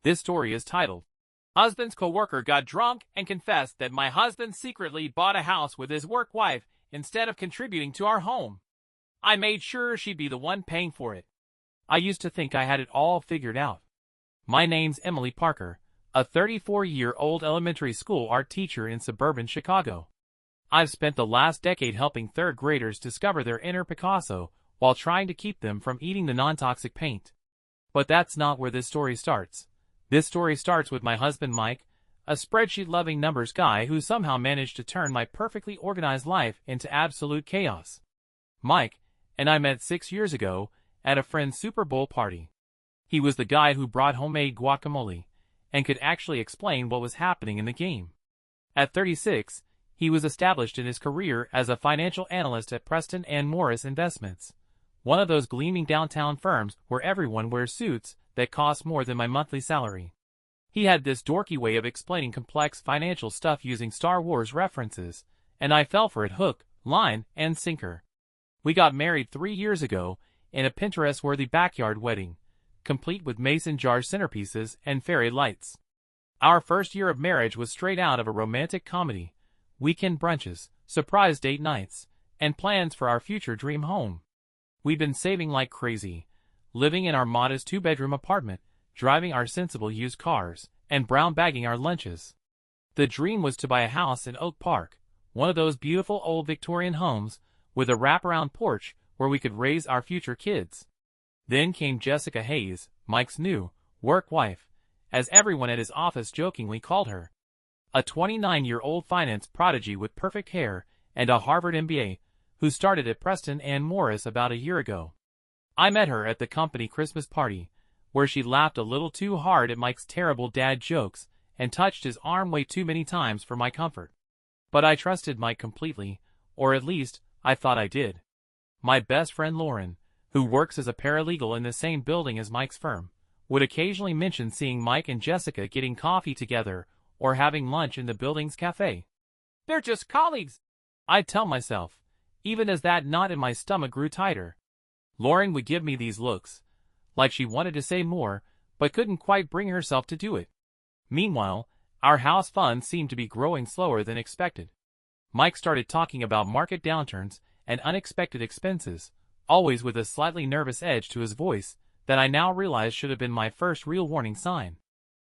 This story is titled, Husband's Coworker Got Drunk and Confessed That My Husband Secretly Bought a House with His Work Wife instead of contributing to our home. I made sure she'd be the one paying for it. I used to think I had it all figured out. My name's Emily Parker, a 34-year-old elementary school art teacher in suburban Chicago. I've spent the last decade helping third graders discover their inner Picasso while trying to keep them from eating the non-toxic paint. But that's not where this story starts. This story starts with my husband Mike, a spreadsheet-loving numbers guy who somehow managed to turn my perfectly organized life into absolute chaos. Mike and I met 6 years ago at a friend's Super Bowl party. He was the guy who brought homemade guacamole and could actually explain what was happening in the game. At 36, he was established in his career as a financial analyst at Preston & Morris Investments, one of those gleaming downtown firms where everyone wears suits that cost more than my monthly salary. He had this dorky way of explaining complex financial stuff using Star Wars references, and I fell for it hook, line, and sinker. We got married 3 years ago in a Pinterest-worthy backyard wedding, complete with mason jar centerpieces and fairy lights. Our first year of marriage was straight out of a romantic comedy, weekend brunches, surprise date nights, and plans for our future dream home. We'd been saving like crazy, living in our modest 2-bedroom apartment, driving our sensible used cars, and brown bagging our lunches. The dream was to buy a house in Oak Park, one of those beautiful old Victorian homes with a wraparound porch where we could raise our future kids. Then came Jessica Hayes, Mike's new work wife, as everyone at his office jokingly called her. A 29-year-old finance prodigy with perfect hair and a Harvard MBA who started at Preston & Morris about a year ago. I met her at the company Christmas party, where she laughed a little too hard at Mike's terrible dad jokes and touched his arm way too many times for my comfort. But I trusted Mike completely, or at least, I thought I did. My best friend Lauren, who works as a paralegal in the same building as Mike's firm, would occasionally mention seeing Mike and Jessica getting coffee together or having lunch in the building's cafe. They're just colleagues, I'd tell myself, even as that knot in my stomach grew tighter. Lauren would give me these looks, like she wanted to say more, but couldn't quite bring herself to do it. Meanwhile, our house fund seemed to be growing slower than expected. Mike started talking about market downturns and unexpected expenses, always with a slightly nervous edge to his voice that I now realize should have been my first real warning sign.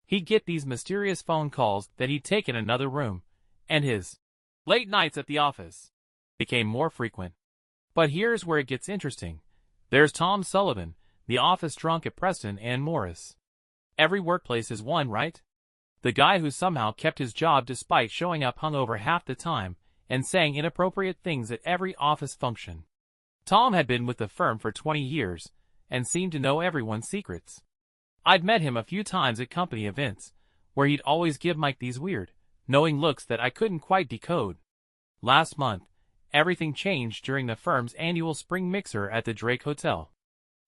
He'd get these mysterious phone calls that he'd take in another room, and his late nights at the office became more frequent. But here's where it gets interesting. There's Tom Sullivan, the office drunk at Preston & Morris. Every workplace is one, right? The guy who somehow kept his job despite showing up hungover half the time and saying inappropriate things at every office function. Tom had been with the firm for 20 years and seemed to know everyone's secrets. I'd met him a few times at company events, where he'd always give Mike these weird, knowing looks that I couldn't quite decode. Last month, everything changed during the firm's annual spring mixer at the Drake Hotel.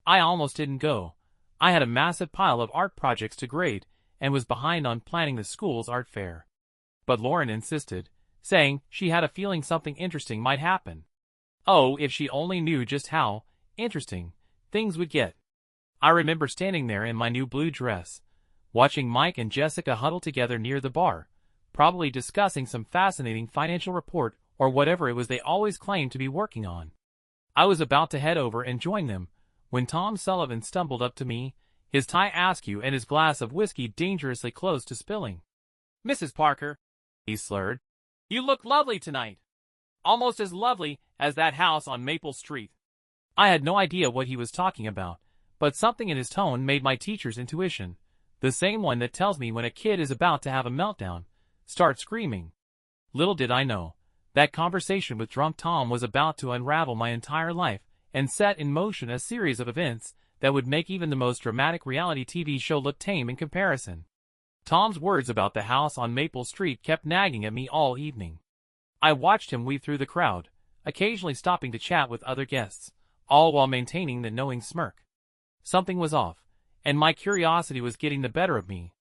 I almost didn't go. I had a massive pile of art projects to grade and was behind on planning the school's art fair. But Lauren insisted, saying she had a feeling something interesting might happen. Oh, if she only knew just how interesting things would get. I remember standing there in my new blue dress, watching Mike and Jessica huddle together near the bar, probably discussing some fascinating financial report or whatever it was they always claimed to be working on. I was about to head over and join them when Tom Sullivan stumbled up to me, his tie askew and his glass of whiskey dangerously close to spilling. "Mrs. Parker," he slurred, "you look lovely tonight. Almost as lovely as that house on Maple Street." I had no idea what he was talking about, but something in his tone made my teacher's intuition, the same one that tells me when a kid is about to have a meltdown, start screaming. Little did I know, that conversation with drunk Tom was about to unravel my entire life and set in motion a series of events that would make even the most dramatic reality TV show look tame in comparison. Tom's words about the house on Maple Street kept nagging at me all evening. I watched him weave through the crowd, occasionally stopping to chat with other guests, all while maintaining the knowing smirk. Something was off, and my curiosity was getting the better of me.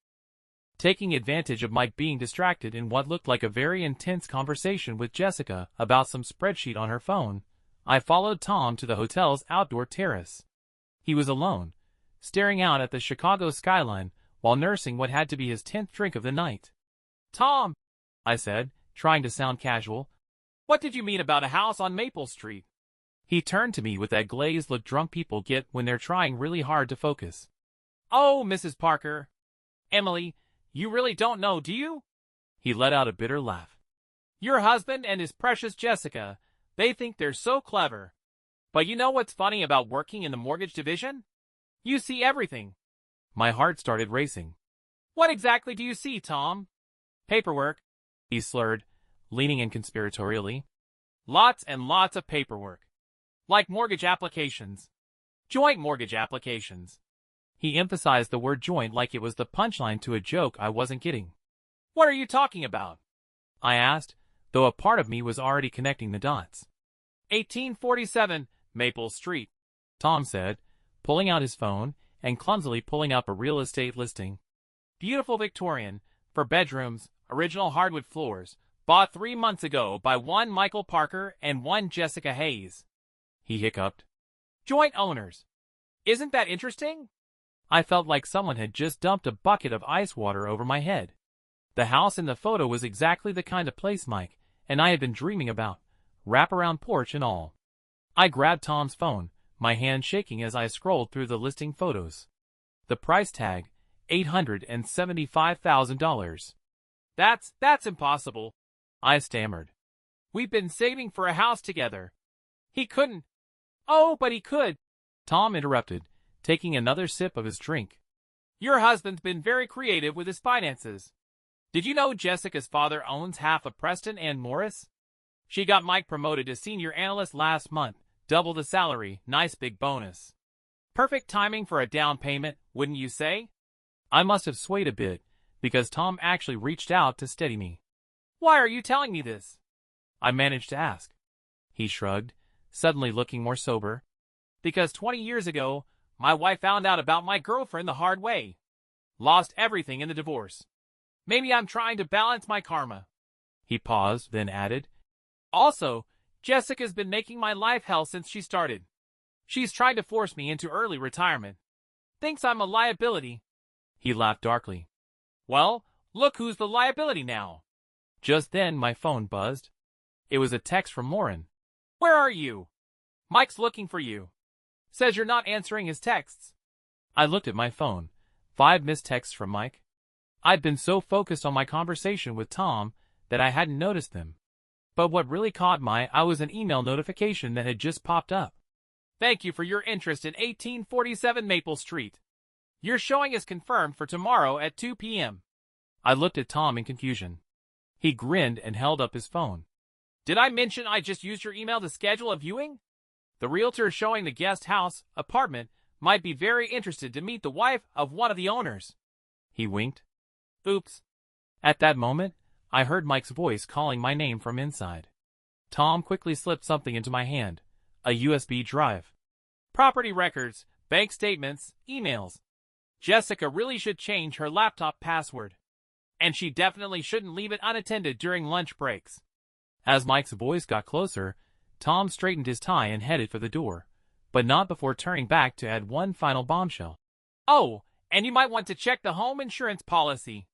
Taking advantage of Mike being distracted in what looked like a very intense conversation with Jessica about some spreadsheet on her phone, I followed Tom to the hotel's outdoor terrace. He was alone, staring out at the Chicago skyline while nursing what had to be his 10th drink of the night. "Tom," I said, trying to sound casual, "what did you mean about a house on Maple Street?" He turned to me with that glazed look drunk people get when they're trying really hard to focus. "Oh, Mrs. Parker. Emily, you really don't know, do you?" He let out a bitter laugh. "Your husband and his precious Jessica, they think they're so clever. But you know what's funny about working in the mortgage division? You see everything." My heart started racing. "What exactly do you see, Tom?" "Paperwork," he slurred, leaning in conspiratorially. "Lots and lots of paperwork. Like mortgage applications. Joint mortgage applications." He emphasized the word joint like it was the punchline to a joke I wasn't getting. "What are you talking about?" I asked, though a part of me was already connecting the dots. 1847 Maple Street, Tom said, pulling out his phone and clumsily pulling up a real estate listing. "Beautiful Victorian, for bedrooms, original hardwood floors, bought 3 months ago by one Michael Parker and one Jessica Hayes." He hiccuped. "Joint owners. Isn't that interesting?" I felt like someone had just dumped a bucket of ice water over my head. The house in the photo was exactly the kind of place Mike and I had been dreaming about, wraparound porch and all. I grabbed Tom's phone, my hand shaking as I scrolled through the listing photos. The price tag, $875,000. That's impossible," I stammered. "We've been saving for a house together." "He couldn't." "Oh, but he could," Tom interrupted, taking another sip of his drink. "Your husband's been very creative with his finances. Did you know Jessica's father owns half of Preston and Morris? She got Mike promoted to senior analyst last month, double the salary, nice big bonus. Perfect timing for a down payment, wouldn't you say?" I must have swayed a bit, because Tom actually reached out to steady me. "Why are you telling me this?" I managed to ask. He shrugged, suddenly looking more sober. "Because 20 years ago, my wife found out about my girlfriend the hard way. Lost everything in the divorce. Maybe I'm trying to balance my karma." He paused, then added, "Also, Jessica's been making my life hell since she started. She's tried to force me into early retirement. Thinks I'm a liability." He laughed darkly. "Well, look who's the liability now." Just then my phone buzzed. It was a text from Lauren. "Where are you? Mike's looking for you. Says you're not answering his texts." I looked at my phone. 5 missed texts from Mike. I'd been so focused on my conversation with Tom that I hadn't noticed them. But what really caught my eye was an email notification that had just popped up. "Thank you for your interest in 1847 Maple Street. Your showing is confirmed for tomorrow at 2 p.m. I looked at Tom in confusion. He grinned and held up his phone. "Did I mention I just used your email to schedule a viewing? The realtor showing the guest house, apartment, might be very interested to meet the wife of one of the owners." He winked. "Oops." At that moment, I heard Mike's voice calling my name from inside. Tom quickly slipped something into my hand, a USB drive. "Property records, bank statements, emails. Jessica really should change her laptop password. And she definitely shouldn't leave it unattended during lunch breaks." As Mike's voice got closer, Tom straightened his tie and headed for the door, but not before turning back to add one final bombshell. "Oh, and you might want to check the home insurance policy.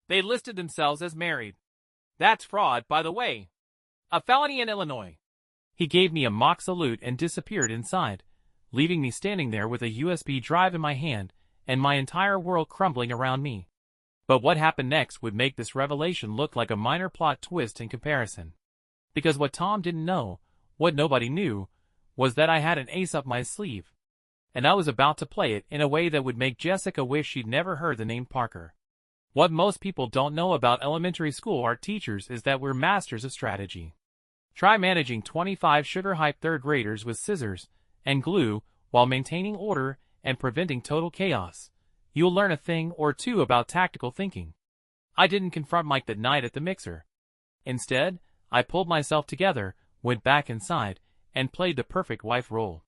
They listed themselves as married. That's fraud, by the way. A felony in Illinois." He gave me a mock salute and disappeared inside, leaving me standing there with a USB drive in my hand and my entire world crumbling around me. But what happened next would make this revelation look like a minor plot twist in comparison. Because what Tom didn't know, what nobody knew, was that I had an ace up my sleeve. And I was about to play it in a way that would make Jessica wish she'd never heard the name Parker. What most people don't know about elementary school art teachers is that we're masters of strategy. Try managing 25 sugar-hyped third graders with scissors and glue while maintaining order and preventing total chaos. You'll learn a thing or two about tactical thinking. I didn't confront Mike that night at the mixer. Instead, I pulled myself together, went back inside, and played the perfect wife role.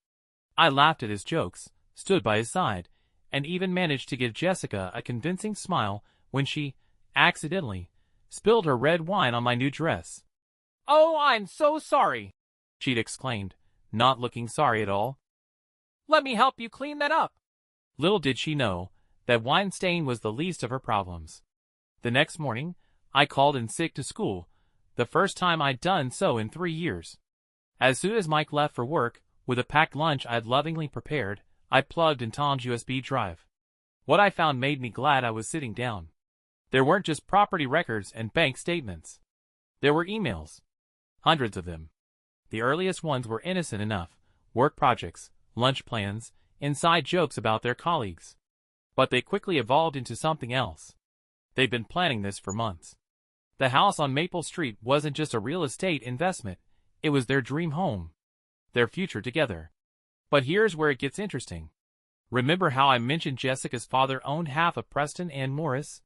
I laughed at his jokes, stood by his side, and even managed to give Jessica a convincing smile when she, accidentally, spilled her red wine on my new dress. "Oh, I'm so sorry," she'd exclaimed, not looking sorry at all. "Let me help you clean that up." Little did she know, that wine stain was the least of her problems. The next morning, I called in sick to school, the first time I'd done so in 3 years. As soon as Mike left for work, with a packed lunch I'd lovingly prepared, I plugged in Tom's USB drive. What I found made me glad I was sitting down. There weren't just property records and bank statements. There were emails. Hundreds of them. The earliest ones were innocent enough, work projects, lunch plans, inside jokes about their colleagues. But they quickly evolved into something else. They'd been planning this for months. The house on Maple Street wasn't just a real estate investment, it was their dream home. Their future together. But here's where it gets interesting. Remember how I mentioned Jessica's father owned half of Preston and Morris?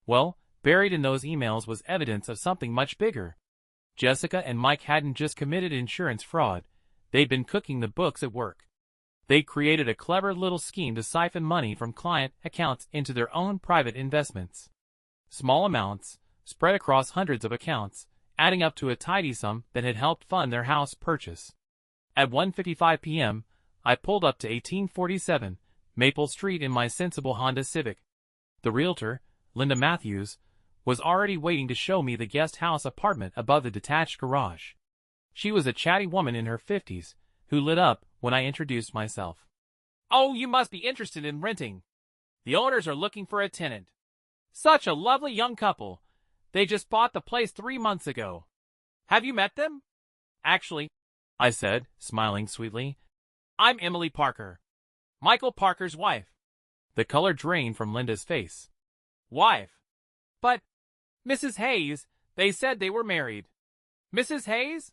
Well, buried in those emails was evidence of something much bigger. Jessica and Mike hadn't just committed insurance fraud, they'd been cooking the books at work. They created a clever little scheme to siphon money from client accounts into their own private investments. Small amounts, spread across hundreds of accounts, adding up to a tidy sum that had helped fund their house purchase. At 1:55 p.m., I pulled up to 1847 Maple Street in my sensible Honda Civic. The realtor, Linda Matthews, was already waiting to show me the guest house apartment above the detached garage. She was a chatty woman in her 50s, who lit up when I introduced myself. "Oh, you must be interested in renting. The owners are looking for a tenant. Such a lovely young couple. They just bought the place 3 months ago. Have you met them?" "Actually," I said, smiling sweetly, "I'm Emily Parker. Michael Parker's wife." The color drained from Linda's face. "Wife? But, Mrs. Hayes, they said they were married." "Mrs. Hayes?"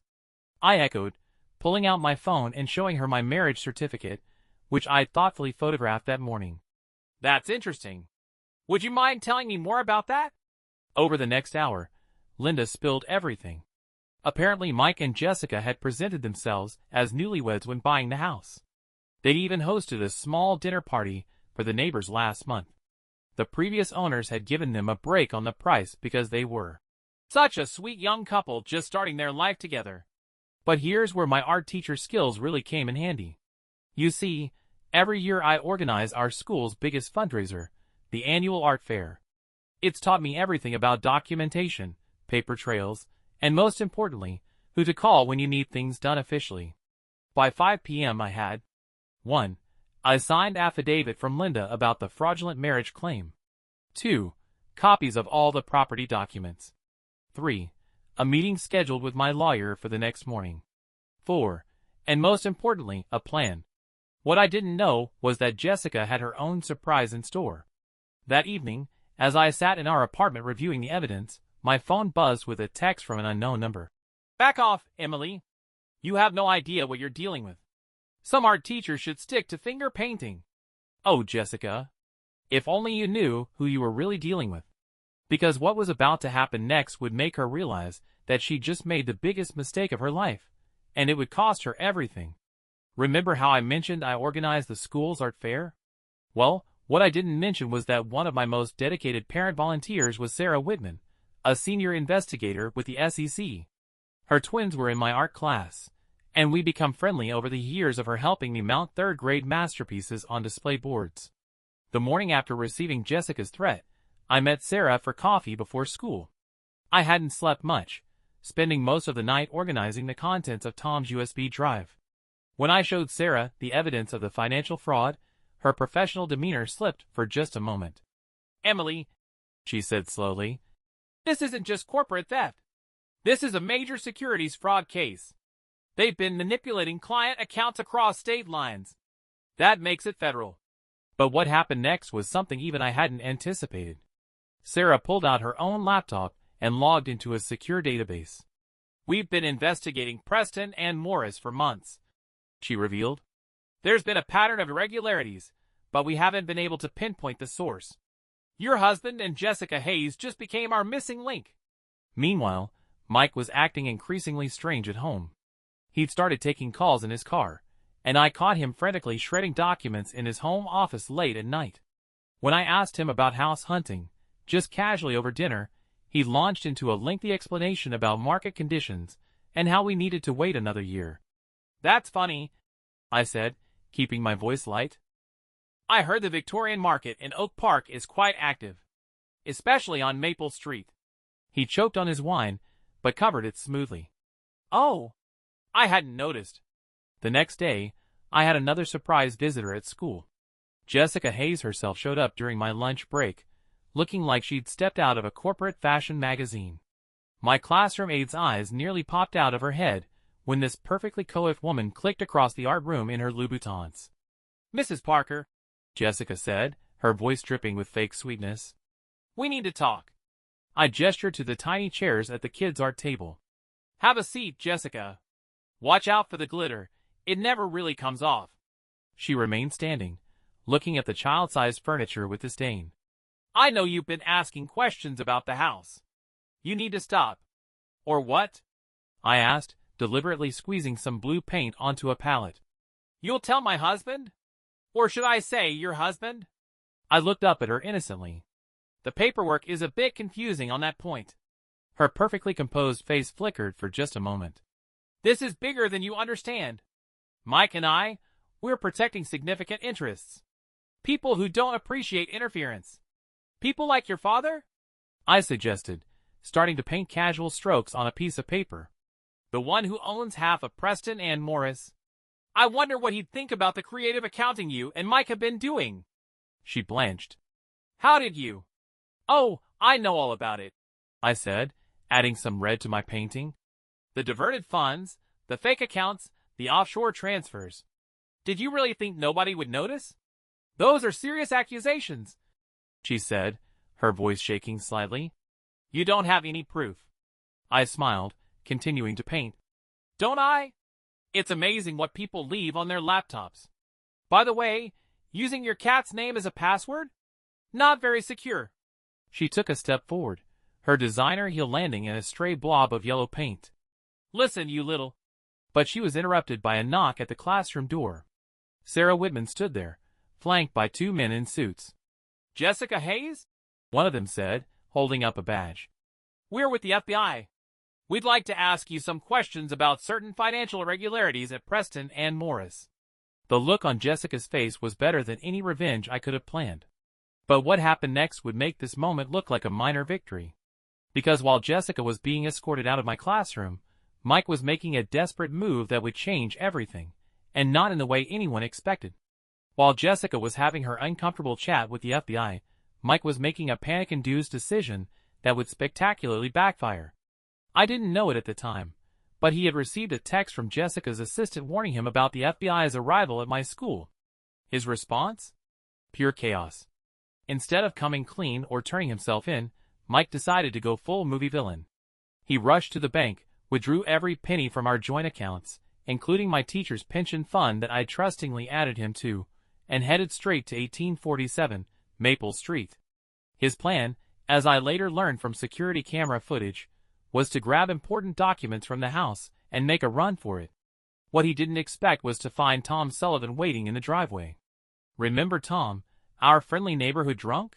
I echoed, pulling out my phone and showing her my marriage certificate, which I'd thoughtfully photographed that morning. "That's interesting. Would you mind telling me more about that?" Over the next hour, Linda spilled everything. Apparently Mike and Jessica had presented themselves as newlyweds when buying the house. They'd even hosted a small dinner party for the neighbors last month. The previous owners had given them a break on the price because they were such a sweet young couple just starting their life together. But here's where my art teacher skills really came in handy. You see, every year I organize our school's biggest fundraiser, the annual art fair. It's taught me everything about documentation, paper trails, and most importantly, who to call when you need things done officially. By 5 p.m. I had 1. A signed affidavit from Linda about the fraudulent marriage claim. 2. Copies of all the property documents. 3. A meeting scheduled with my lawyer for the next morning. 4. And most importantly, a plan. What I didn't know was that Jessica had her own surprise in store. That evening, as I sat in our apartment reviewing the evidence, my phone buzzed with a text from an unknown number. "Back off, Emily. You have no idea what you're dealing with. Some art teachers should stick to finger painting." "Oh, Jessica. If only you knew who you were really dealing with." Because what was about to happen next would make her realize that she just made the biggest mistake of her life, and it would cost her everything. Remember how I mentioned I organized the school's art fair? Well, what I didn't mention was that one of my most dedicated parent volunteers was Sarah Whitman, a senior investigator with the SEC. Her twins were in my art class, and we become friendly over the years of her helping me mount third-grade masterpieces on display boards. The morning after receiving Jessica's threat, I met Sarah for coffee before school. I hadn't slept much, spending most of the night organizing the contents of Tom's USB drive. When I showed Sarah the evidence of the financial fraud, her professional demeanor slipped for just a moment. "Emily," she said slowly, "this isn't just corporate theft. This is a major securities fraud case. They've been manipulating client accounts across state lines. That makes it federal." But what happened next was something even I hadn't anticipated. Sarah pulled out her own laptop and logged into a secure database. "We've been investigating Preston and Morris for months," she revealed. "There's been a pattern of irregularities, but we haven't been able to pinpoint the source. Your husband and Jessica Hayes just became our missing link." Meanwhile, Mike was acting increasingly strange at home. He'd started taking calls in his car, and I caught him frantically shredding documents in his home office late at night. When I asked him about house hunting, just casually over dinner, he launched into a lengthy explanation about market conditions and how we needed to wait another year. "That's funny," I said, keeping my voice light. I heard the Victorian Market in Oak Park is quite active, especially on Maple Street. He choked on his wine, but covered it smoothly. Oh, I hadn't noticed. The next day, I had another surprise visitor at school. Jessica Hayes herself showed up during my lunch break, looking like she'd stepped out of a corporate fashion magazine. My classroom aide's eyes nearly popped out of her head when this perfectly coiffed woman clicked across the art room in her Louboutins. "Mrs. Parker," Jessica said, her voice dripping with fake sweetness. "We need to talk." I gestured to the tiny chairs at the kids' art table. "Have a seat, Jessica. Watch out for the glitter. It never really comes off." She remained standing, looking at the child-sized furniture with disdain. "I know you've been asking questions about the house. You need to stop." "Or what?" I asked, deliberately squeezing some blue paint onto a palette. "You'll tell my husband? Or should I say your husband?" I looked up at her innocently. The paperwork is a bit confusing on that point. Her perfectly composed face flickered for just a moment. "This is bigger than you understand. Mike and I, we're protecting significant interests. People who don't appreciate interference. People like your father?" I suggested, starting to paint casual strokes on a piece of paper. "The one who owns half of Preston and Morris. I wonder what he'd think about the creative accounting you and Mike have been doing." She blanched. "How did you?" "Oh, I know all about it," I said, adding some red to my painting. "The diverted funds, the fake accounts, the offshore transfers. Did you really think nobody would notice? Those are serious accusations," she said, her voice shaking slightly. "You don't have any proof." I smiled, continuing to paint. "Don't I? It's amazing what people leave on their laptops. By the way, using your cat's name as a password? Not very secure." She took a step forward, her designer heel landing in a stray blob of yellow paint. "Listen, you little—" But she was interrupted by a knock at the classroom door. Sarah Whitman stood there, flanked by two men in suits. "Jessica Hayes?" one of them said, holding up a badge. "We're with the FBI. We'd like to ask you some questions about certain financial irregularities at Preston and Morris." The look on Jessica's face was better than any revenge I could have planned. But what happened next would make this moment look like a minor victory. Because while Jessica was being escorted out of my classroom, Mike was making a desperate move that would change everything, and not in the way anyone expected. While Jessica was having her uncomfortable chat with the FBI, Mike was making a panic-induced decision that would spectacularly backfire. I didn't know it at the time, but he had received a text from Jessica's assistant warning him about the FBI's arrival at my school. His response? Pure chaos. Instead of coming clean or turning himself in, Mike decided to go full movie villain. He rushed to the bank, withdrew every penny from our joint accounts, including my teacher's pension fund that I trustingly added him to, and headed straight to 1847 Maple Street. His plan, as I later learned from security camera footage, was to grab important documents from the house and make a run for it. What he didn't expect was to find Tom Sullivan waiting in the driveway. Remember Tom, our friendly neighborhood drunk?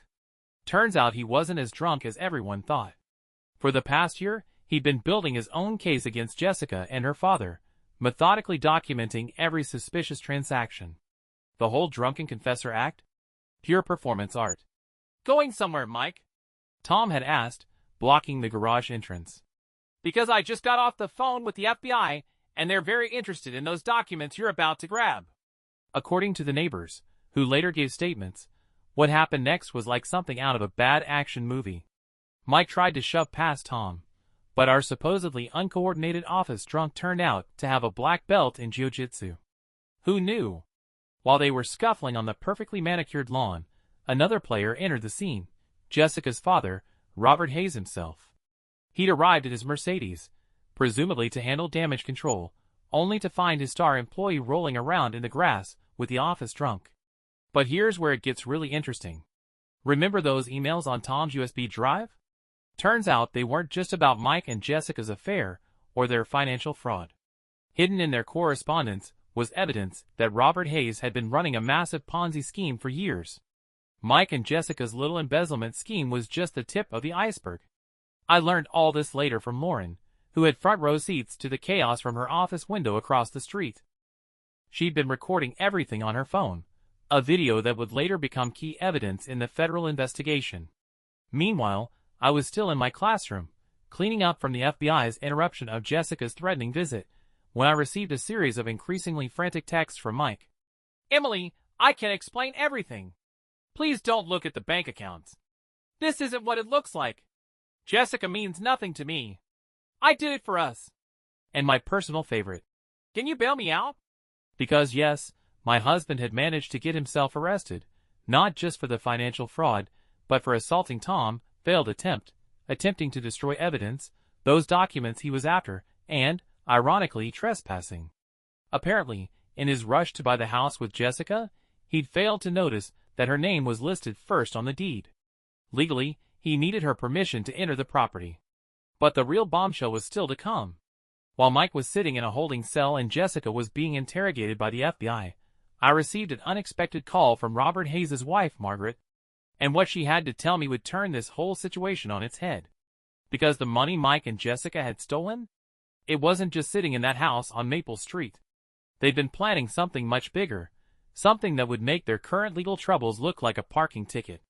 Turns out he wasn't as drunk as everyone thought. For the past year, he'd been building his own case against Jessica and her father, methodically documenting every suspicious transaction. The whole drunken confessor act? Pure performance art. "Going somewhere, Mike?" Tom had asked, blocking the garage entrance. "Because I just got off the phone with the FBI, and they're very interested in those documents you're about to grab." According to the neighbors, who later gave statements, what happened next was like something out of a bad action movie. Mike tried to shove past Tom, but our supposedly uncoordinated office drunk turned out to have a black belt in jiu-jitsu. Who knew? While they were scuffling on the perfectly manicured lawn, another player entered the scene, Jessica's father, Robert Hayes himself. He'd arrived at his Mercedes, presumably to handle damage control, only to find his star employee rolling around in the grass with the office drunk. But here's where it gets really interesting. Remember those emails on Tom's USB drive? Turns out they weren't just about Mike and Jessica's affair or their financial fraud. Hidden in their correspondence was evidence that Robert Hayes had been running a massive Ponzi scheme for years. Mike and Jessica's little embezzlement scheme was just the tip of the iceberg. I learned all this later from Lauren, who had front row seats to the chaos from her office window across the street. She'd been recording everything on her phone, a video that would later become key evidence in the federal investigation. Meanwhile, I was still in my classroom, cleaning up from the FBI's interruption of Jessica's threatening visit, when I received a series of increasingly frantic texts from Mike. "Emily, I can explain everything. Please don't look at the bank accounts. This isn't what it looks like. Jessica means nothing to me. I did it for us." And my personal favorite, "Can you bail me out?" Because yes, my husband had managed to get himself arrested, not just for the financial fraud, but for assaulting Tom, attempting to destroy evidence, those documents he was after, and, ironically, trespassing. Apparently, in his rush to buy the house with Jessica, he'd failed to notice that her name was listed first on the deed. Legally, he needed her permission to enter the property. But the real bombshell was still to come. While Mike was sitting in a holding cell and Jessica was being interrogated by the FBI, I received an unexpected call from Robert Hayes' wife, Margaret. And what she had to tell me would turn this whole situation on its head. Because the money Mike and Jessica had stolen? It wasn't just sitting in that house on Maple Street. They'd been planning something much bigger, something that would make their current legal troubles look like a parking ticket.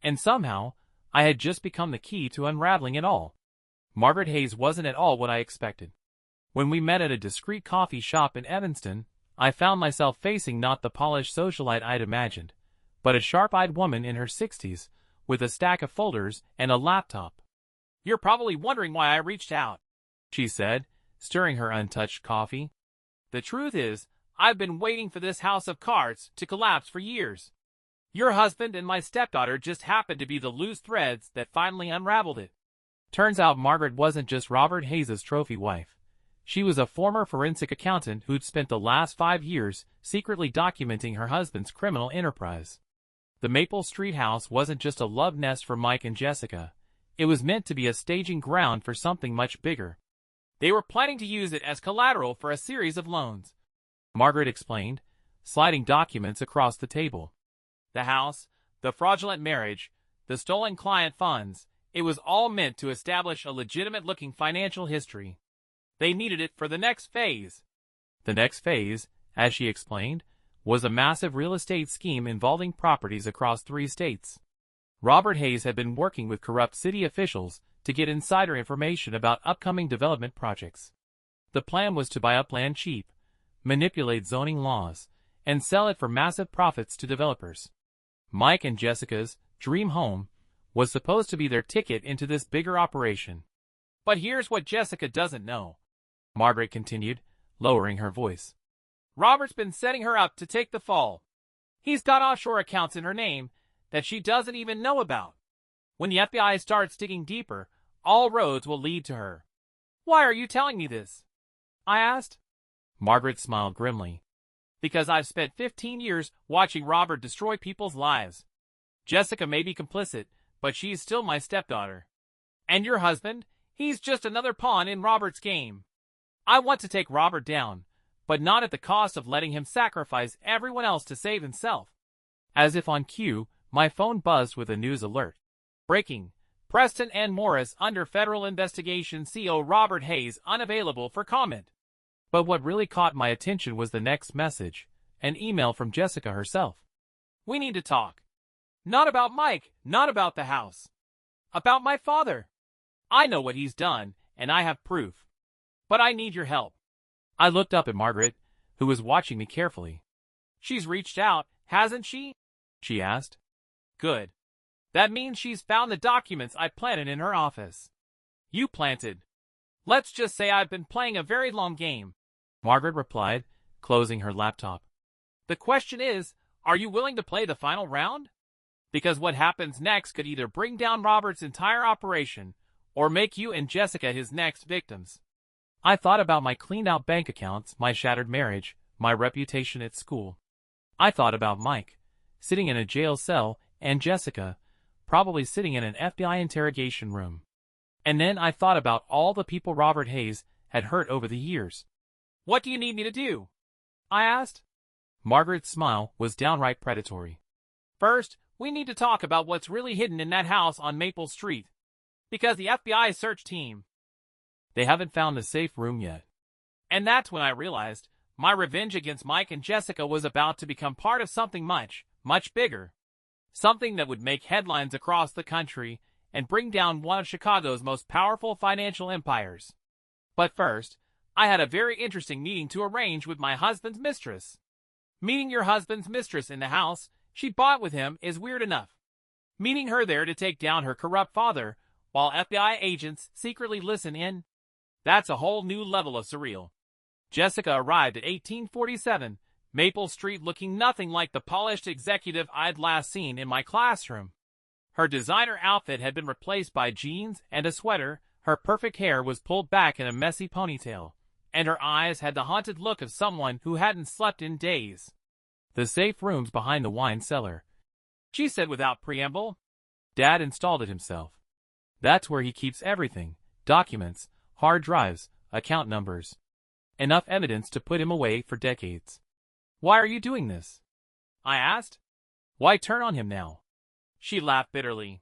And somehow, I had just become the key to unraveling it all. Margaret Hayes wasn't at all what I expected. When we met at a discreet coffee shop in Evanston, I found myself facing not the polished socialite I'd imagined, but a sharp-eyed woman in her 60s, with a stack of folders and a laptop. "You're probably wondering why I reached out," she said, stirring her untouched coffee. "The truth is, I've been waiting for this house of cards to collapse for years. Your husband and my stepdaughter just happened to be the loose threads that finally unraveled it." Turns out Margaret wasn't just Robert Hayes' trophy wife. She was a former forensic accountant who'd spent the last 5 years secretly documenting her husband's criminal enterprise. The Maple Street house wasn't just a love nest for Mike and Jessica. It was meant to be a staging ground for something much bigger. They were planning to use it as collateral for a series of loans, Margaret explained, sliding documents across the table. The house, the fraudulent marriage, the stolen client funds, it was all meant to establish a legitimate-looking financial history. They needed it for the next phase. The next phase, as she explained, was a massive real estate scheme involving properties across 3 states. Robert Hayes had been working with corrupt city officials to get insider information about upcoming development projects. The plan was to buy up land cheap, manipulate zoning laws, and sell it for massive profits to developers. Mike and Jessica's dream home was supposed to be their ticket into this bigger operation. "But here's what Jessica doesn't know," Margaret continued, lowering her voice. "Robert's been setting her up to take the fall. He's got offshore accounts in her name that she doesn't even know about. When the FBI starts digging deeper, all roads will lead to her." "Why are you telling me this?" I asked. Margaret smiled grimly. "Because I've spent 15 years watching Robert destroy people's lives. Jessica may be complicit, but she's still my stepdaughter. And your husband, he's just another pawn in Robert's game. I want to take Robert down, but not at the cost of letting him sacrifice everyone else to save himself." As if on cue, my phone buzzed with a news alert. "Breaking. Preston and Morris under federal investigation. CO Robert Hayes unavailable for comment." But what really caught my attention was the next message, an email from Jessica herself. "We need to talk. Not about Mike, not about the house. About my father. I know what he's done, and I have proof. But I need your help." I looked up at Margaret, who was watching me carefully. "She's reached out, hasn't she?" she asked. "Good. That means she's found the documents I planted in her office." "You planted. Let's just say I've been playing a very long game," Margaret replied, closing her laptop. "The question is, are you willing to play the final round? Because what happens next could either bring down Robert's entire operation or make you and Jessica his next victims." I thought about my cleaned-out bank accounts, my shattered marriage, my reputation at school. I thought about Mike, sitting in a jail cell, and Jessica, probably sitting in an FBI interrogation room. And then I thought about all the people Robert Hayes had hurt over the years. "What do you need me to do?" I asked. Margaret's smile was downright predatory. "First, we need to talk about what's really hidden in that house on Maple Street. Because the FBI search team, they haven't found the safe room yet." And that's when I realized My revenge against Mike and Jessica was about to become part of something much, much bigger. Something that would make headlines across the country and bring down one of Chicago's most powerful financial empires. But first, I had a very interesting meeting to arrange with my husband's mistress. Meeting your husband's mistress in the house she bought with him is weird enough. Meeting her there to take down her corrupt father, while FBI agents secretly listen in, that's a whole new level of surreal. Jessica arrived at 1847 Maple Street looking nothing like the polished executive I'd last seen in my classroom. Her designer outfit had been replaced by jeans and a sweater, her perfect hair was pulled back in a messy ponytail, and her eyes had the haunted look of someone who hadn't slept in days. The safe room's behind the wine cellar, she said without preamble. Dad installed it himself. That's where he keeps everything, documents, hard drives, account numbers. Enough evidence to put him away for decades. Why are you doing this? I asked. Why turn on him now? She laughed bitterly.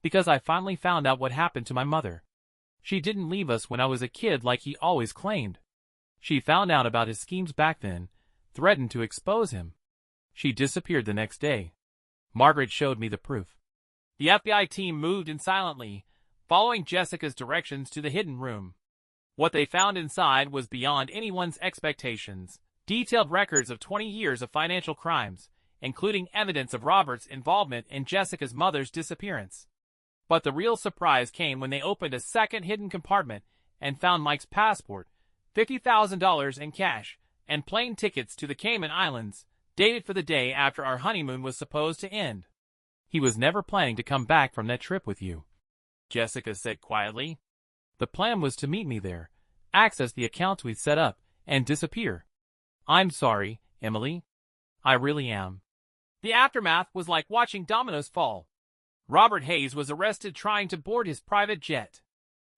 Because I finally found out what happened to my mother. She didn't leave us when I was a kid like he always claimed. She found out about his schemes back then, threatened to expose him. She disappeared the next day. Margaret showed me the proof. The FBI team moved in silently, following Jessica's directions to the hidden room. What they found inside was beyond anyone's expectations. Detailed records of 20 years of financial crimes, including evidence of Robert's involvement in Jessica's mother's disappearance. But the real surprise came when they opened a second hidden compartment and found Mike's passport, $50,000 in cash, and plane tickets to the Cayman Islands, dated for the day after our honeymoon was supposed to end. He was never planning to come back from that trip with you, Jessica said quietly. The plan was to meet me there, access the accounts we'd set up, and disappear. I'm sorry, Emily. I really am. The aftermath was like watching dominoes fall. Robert Hayes was arrested trying to board his private jet.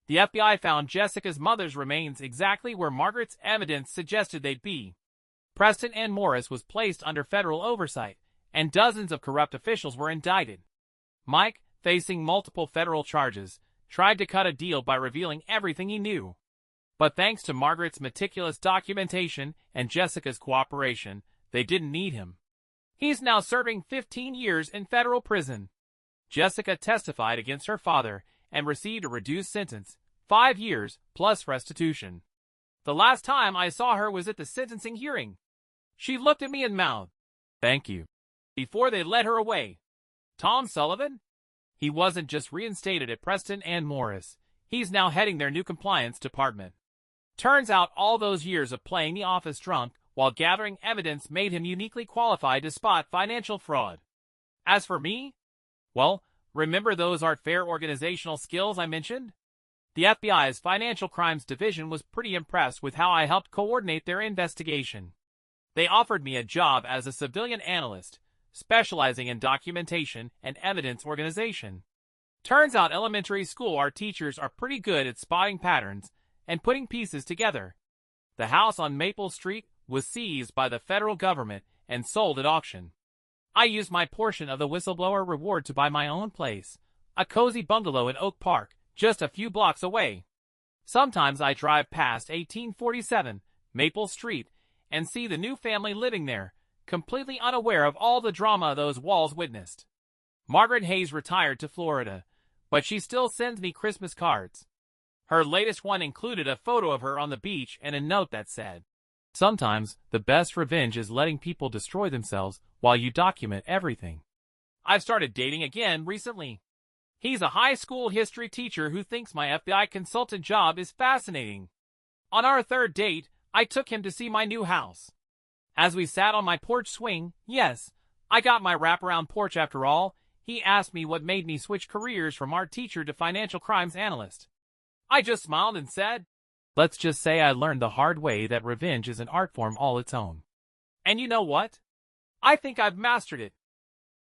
The FBI found Jessica's mother's remains exactly where Margaret's evidence suggested they'd be. Preston and Morris was placed under federal oversight, and dozens of corrupt officials were indicted. Mike, facing multiple federal charges, tried to cut a deal by revealing everything he knew. But thanks to Margaret's meticulous documentation and Jessica's cooperation, they didn't need him. He's now serving 15 years in federal prison. Jessica testified against her father and received a reduced sentence, 5 years plus restitution. The last time I saw her was at the sentencing hearing. She looked at me and mouthed, "Thank you," before they led her away. Tom Sullivan? He wasn't just reinstated at Preston and Morris. He's now heading their new compliance department. Turns out all those years of playing the office drunk while gathering evidence made him uniquely qualified to spot financial fraud. As for me, well, remember those art fair organizational skills I mentioned? The FBI's Financial Crimes Division was pretty impressed with how I helped coordinate their investigation. They offered me a job as a civilian analyst, specializing in documentation and evidence organization. Turns out elementary school art teachers are pretty good at spotting patterns and putting pieces together. The house on Maple Street was seized by the federal government and sold at auction. I used my portion of the whistleblower reward to buy my own place, a cozy bungalow in Oak Park, just a few blocks away. Sometimes I drive past 1847 Maple Street and see the new family living there, completely unaware of all the drama those walls witnessed. Margaret Hayes retired to Florida, but she still sends me Christmas cards. Her latest one included a photo of her on the beach and a note that said, "Sometimes the best revenge is letting people destroy themselves while you document everything." I've started dating again recently. He's a high school history teacher who thinks my FBI consultant job is fascinating. On our third date, I took him to see my new house. As we sat on my porch swing, yes, I got my wraparound porch after all, he asked me what made me switch careers from art teacher to financial crimes analyst. I just smiled and said, "Let's just say I learned the hard way that revenge is an art form all its own. And you know what? I think I've mastered it."